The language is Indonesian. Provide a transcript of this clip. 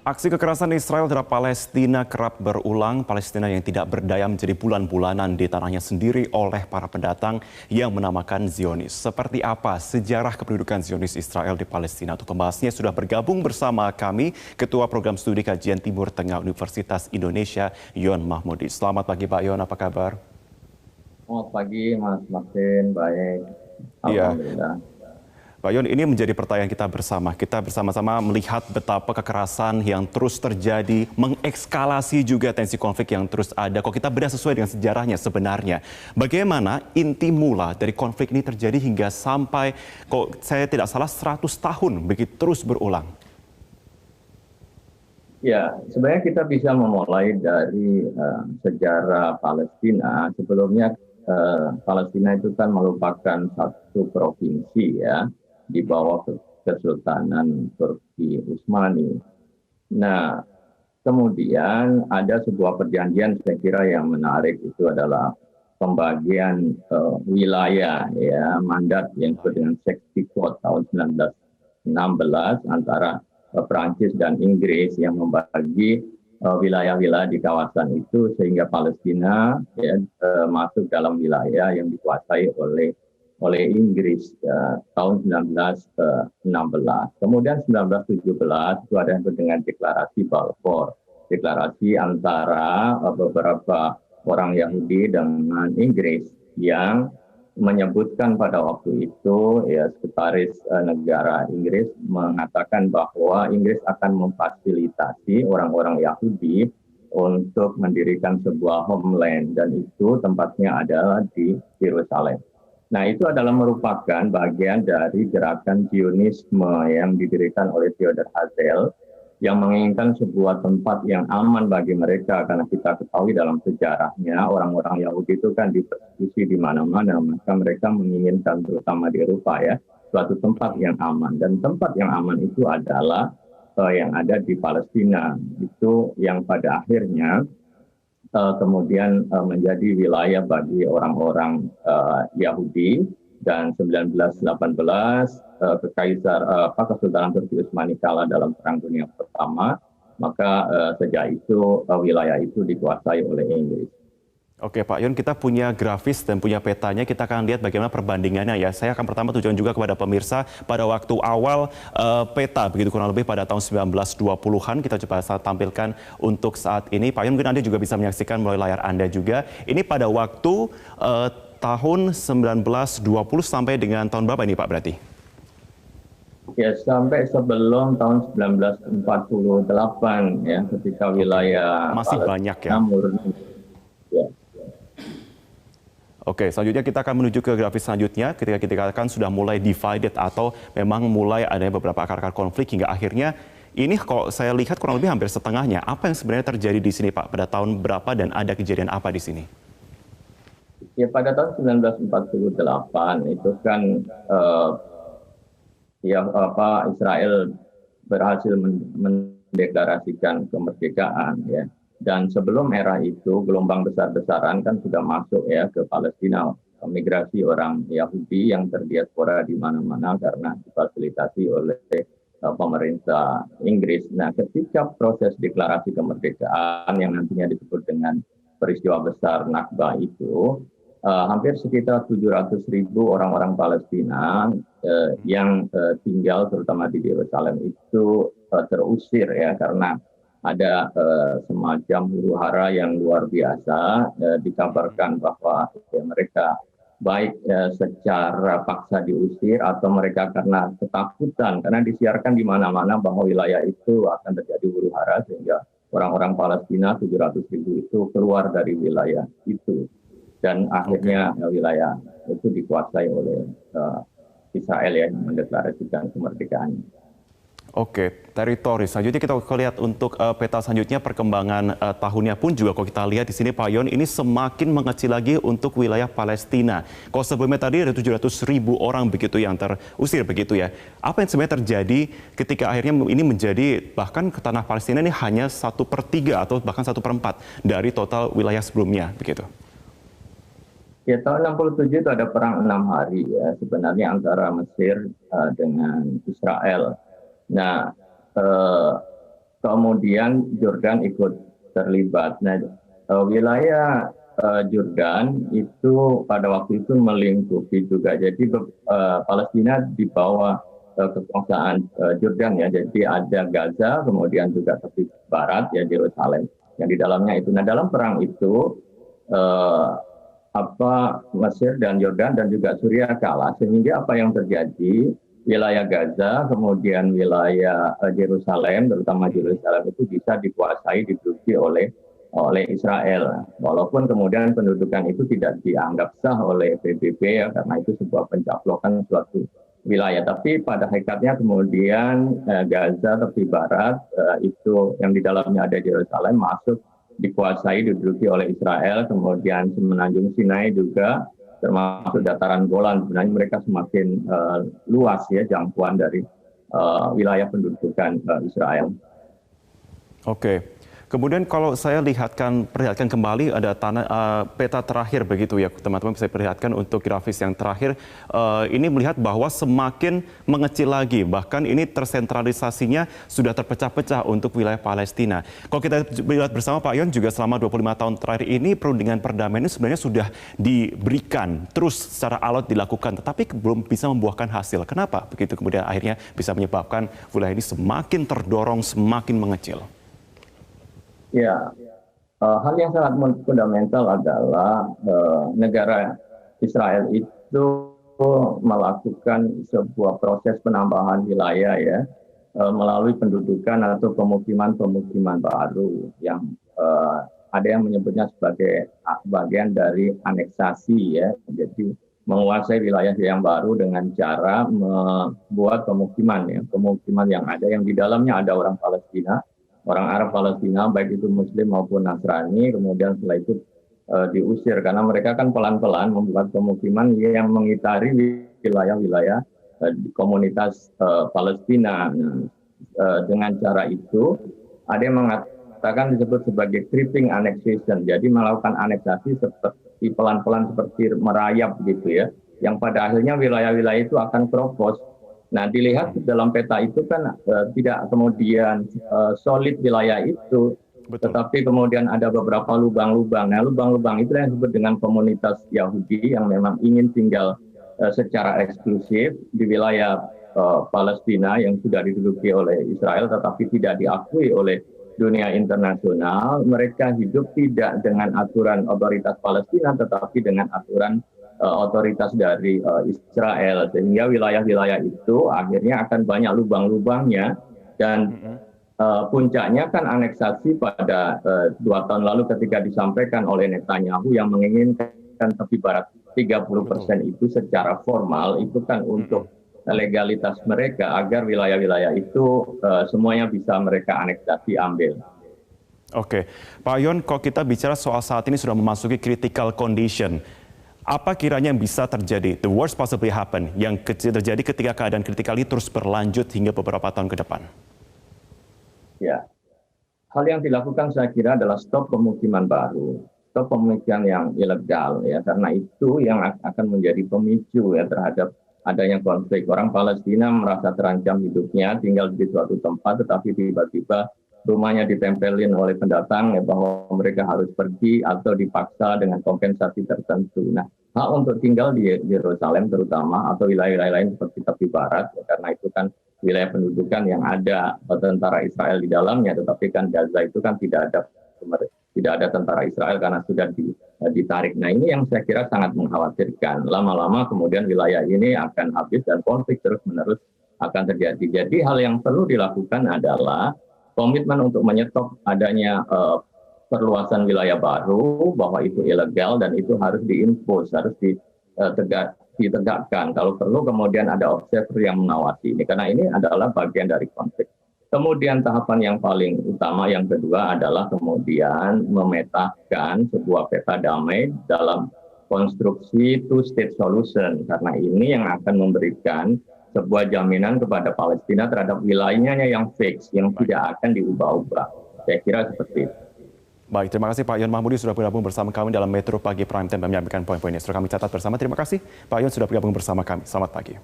Aksi kekerasan Israel terhadap Palestina kerap berulang. Palestina yang tidak berdaya menjadi bulan-bulanan di tanahnya sendiri oleh para pendatang yang menamakan Zionis. Seperti apa sejarah kependudukan Zionis Israel di Palestina? Untuk pembahasnya sudah bergabung bersama kami Ketua Program Studi Kajian Timur Tengah Universitas Indonesia, Yon Mahmudi. Selamat pagi Pak Yon, apa kabar? Selamat pagi Mas Martin, baik. Iya, Alhamdulillah. Pak Yon, ini menjadi pertanyaan kita bersama. Kita bersama-sama melihat betapa kekerasan yang terus terjadi, mengekskalasi juga tensi konflik yang terus ada. Kok kita bedah sesuai dengan sejarahnya sebenarnya. Bagaimana inti mula dari konflik ini terjadi hingga sampai, kok saya tidak salah, 100 tahun begitu terus berulang? Ya, sebenarnya kita bisa memulai dari sejarah Palestina. Sebelumnya Palestina itu kan merupakan satu provinsi ya di bawah Kesultanan Turki Utsmani. Nah, kemudian ada sebuah perjanjian saya kira yang menarik itu adalah pembagian wilayah ya mandat yang disebut dengan Sexty Code tahun 1916 antara Prancis dan Inggris yang membagi wilayah-wilayah di kawasan itu sehingga Palestina ya, masuk dalam wilayah yang dikuasai oleh Inggris tahun 1916. Kemudian 1917 itu ada yang disebut dengan deklarasi Balfour, deklarasi antara beberapa orang Yahudi dengan Inggris yang menyebutkan pada waktu itu ya sekretaris negara Inggris mengatakan bahwa Inggris akan memfasilitasi orang-orang Yahudi untuk mendirikan sebuah homeland dan itu tempatnya adalah di Yerusalem. Nah, itu adalah merupakan bagian dari gerakan Zionisme yang didirikan oleh Theodor Herzl yang menginginkan sebuah tempat yang aman bagi mereka karena kita ketahui dalam sejarahnya orang-orang Yahudi itu kan dipersekusi di mana-mana, maka mereka menginginkan terutama di Eropa ya suatu tempat yang aman dan tempat yang aman itu adalah yang ada di Palestina itu yang pada akhirnya kemudian menjadi wilayah bagi orang-orang Yahudi dan 1918 Kesultanan Turki Utsmani kalah dalam Perang Dunia Pertama, maka sejak itu wilayah itu dikuasai oleh Inggris. Oke Pak Yon, kita punya grafis dan punya petanya, kita akan lihat bagaimana perbandingannya ya. Saya akan pertama tujuan juga kepada pemirsa pada waktu awal peta, begitu kurang lebih pada tahun 1920-an, kita coba tampilkan untuk saat ini. Pak Yon, mungkin Anda juga bisa menyaksikan melalui layar Anda juga. Ini pada waktu tahun 1920 sampai dengan tahun berapa ini Pak berarti? Ya, sampai sebelum tahun 1948 ya, ketika wilayah masih banyak ya. Murni. Ya. Oke, selanjutnya kita akan menuju ke grafis selanjutnya ketika kita katakan sudah mulai divided atau memang mulai adanya beberapa akar-akar konflik hingga akhirnya ini kok saya lihat kurang lebih hampir setengahnya. Apa yang sebenarnya terjadi di sini Pak? Pada tahun berapa dan ada kejadian apa di sini? Ya, pada tahun 1948 itu kan Israel berhasil mendeklarasikan kemerdekaan ya. Dan sebelum era itu gelombang besar-besaran kan sudah masuk ya ke Palestina, migrasi orang Yahudi yang terdiaspora di mana-mana karena difasilitasi oleh pemerintah Inggris. Nah, ketika proses deklarasi kemerdekaan yang nantinya disebut dengan peristiwa besar Nakba itu, hampir sekitar 700.000 orang-orang Palestina yang tinggal terutama di Yerusalem itu terusir ya karena ada semacam huru-hara yang luar biasa. Dikabarkan bahwa mereka baik secara paksa diusir atau mereka karena ketakutan karena disiarkan di mana-mana bahwa wilayah itu akan terjadi huru-hara sehingga orang-orang Palestina 700.000 itu keluar dari wilayah itu dan akhirnya wilayah itu dikuasai oleh Israel yang mendeklarasikan kemerdekaan. Oke, teritori. Selanjutnya kita lihat untuk peta selanjutnya perkembangan tahunnya pun juga kalau kita lihat di sini Pak Yon ini semakin mengecil lagi untuk wilayah Palestina. Kalau sebelumnya tadi ada 700.000 orang begitu yang terusir begitu ya. Apa yang sebenarnya terjadi ketika akhirnya ini menjadi bahkan ke tanah Palestina ini hanya 1/3 atau bahkan 1/4 dari total wilayah sebelumnya begitu? Ya, tahun 67 itu ada perang 6 hari ya sebenarnya antara Mesir dengan Israel. Nah, kemudian Jordan ikut terlibat. Nah, wilayah Jordan itu pada waktu itu melingkupi juga. Jadi Palestina di bawah kekuasaan Jordan ya. Jadi ada Gaza, kemudian juga tepi barat ya Yerusalem yang di dalamnya itu. Nah, dalam perang itu eh, Mesir dan Yordan dan juga Suriah kalah, sehingga apa yang terjadi, wilayah Gaza kemudian wilayah Yerusalem, terutama Yerusalem itu bisa dikuasai, diduduki oleh Israel, walaupun kemudian pendudukan itu tidak dianggap sah oleh PBB ya, karena itu sebuah pencaplokan suatu wilayah. Tapi pada hakikatnya kemudian Gaza tepi barat itu yang di dalamnya ada Yerusalem masuk dikuasai, diduduki oleh Israel, kemudian Semenanjung Sinai juga, termasuk dataran Golan. Sebenarnya mereka semakin luas ya jangkauan dari wilayah pendudukan Israel. Oke. Kemudian kalau saya perlihatkan kembali ada peta terakhir begitu ya teman-teman, bisa perlihatkan untuk grafis yang terakhir. Ini melihat bahwa semakin mengecil lagi, bahkan ini tersentralisasinya sudah terpecah-pecah untuk wilayah Palestina. Kalau kita lihat bersama Pak Yon juga selama 25 tahun terakhir ini perundingan perdamaian ini sebenarnya sudah diberikan, terus secara alot dilakukan, tetapi belum bisa membuahkan hasil. Kenapa? Begitu kemudian akhirnya bisa menyebabkan wilayah ini semakin terdorong, semakin mengecil. Ya, hal yang sangat fundamental adalah negara Israel itu melakukan sebuah proses penambahan wilayah ya, melalui pendudukan atau pemukiman-pemukiman baru yang ada yang menyebutnya sebagai bagian dari aneksasi ya. Jadi menguasai wilayah yang baru dengan cara membuat pemukiman ya, pemukiman yang ada yang di dalamnya ada orang Palestina, orang Arab Palestina, baik itu Muslim maupun Nasrani, kemudian setelah itu diusir karena mereka kan pelan-pelan membuat pemukiman yang mengitari wilayah-wilayah komunitas Palestina. Dengan cara itu, ada yang mengatakan disebut sebagai creeping annexation, jadi melakukan aneksasi seperti pelan-pelan seperti merayap gitu ya, yang pada akhirnya wilayah-wilayah itu akan keropos. Nah, dilihat dalam peta itu kan tidak kemudian solid wilayah itu, betul. Tetapi kemudian ada beberapa lubang-lubang. Nah, lubang-lubang itu yang disebut dengan komunitas Yahudi yang memang ingin tinggal secara eksklusif di wilayah Palestina yang sudah diduduki oleh Israel, tetapi tidak diakui oleh dunia internasional. Mereka hidup tidak dengan aturan otoritas Palestina, tetapi dengan aturan otoritas dari Israel, sehingga wilayah-wilayah itu akhirnya akan banyak lubang-lubangnya dan puncaknya kan aneksasi pada 2 tahun lalu ketika disampaikan oleh Netanyahu yang menginginkan tepi barat 30% itu secara formal itu kan untuk legalitas mereka agar wilayah-wilayah itu semuanya bisa mereka aneksasi ambil. Oke, Pak Yon, kalau kita bicara soal saat ini sudah memasuki critical condition, apa kiranya yang bisa terjadi, the worst possibly happen, yang terjadi ketika keadaan kritikal ini terus berlanjut hingga beberapa tahun ke depan? Ya, hal yang dilakukan saya kira adalah stop pemukiman baru, stop pemukiman yang ilegal ya, karena itu yang akan menjadi pemicu ya terhadap adanya konflik. Orang Palestina merasa terancam hidupnya, tinggal di suatu tempat, tetapi tiba-tiba rumahnya ditempelin oleh pendatang ya, bahwa mereka harus pergi atau dipaksa dengan kompensasi tertentu. Nah, hak untuk tinggal di Yerusalem terutama atau wilayah-wilayah lain seperti tepi barat ya, karena itu kan wilayah pendudukan yang ada tentara Israel di dalamnya, tetapi kan Gaza itu kan tidak ada tentara Israel karena sudah ditarik. Nah, ini yang saya kira sangat mengkhawatirkan. Lama-lama kemudian wilayah ini akan habis dan konflik terus-menerus akan terjadi. Jadi hal yang perlu dilakukan adalah komitmen untuk menyetop adanya perluasan wilayah baru, bahwa itu ilegal dan itu harus diimpos, harus ditegakkan. Kalau perlu kemudian ada observer yang mengawasi ini, karena ini adalah bagian dari konflik. Kemudian tahapan yang paling utama yang kedua adalah kemudian memetakan sebuah peta damai dalam konstruksi two-state solution, karena ini yang akan memberikan sebuah jaminan kepada Palestina terhadap wilayahnya yang fix, yang tidak akan diubah-ubah. Saya kira seperti itu. Baik, terima kasih Pak Yon Mahmudi sudah bergabung bersama kami dalam Metro Pagi Prime Time dan menyampaikan poin-poinnya. Sudah kami catat bersama. Terima kasih Pak Yon sudah bergabung bersama kami. Selamat pagi.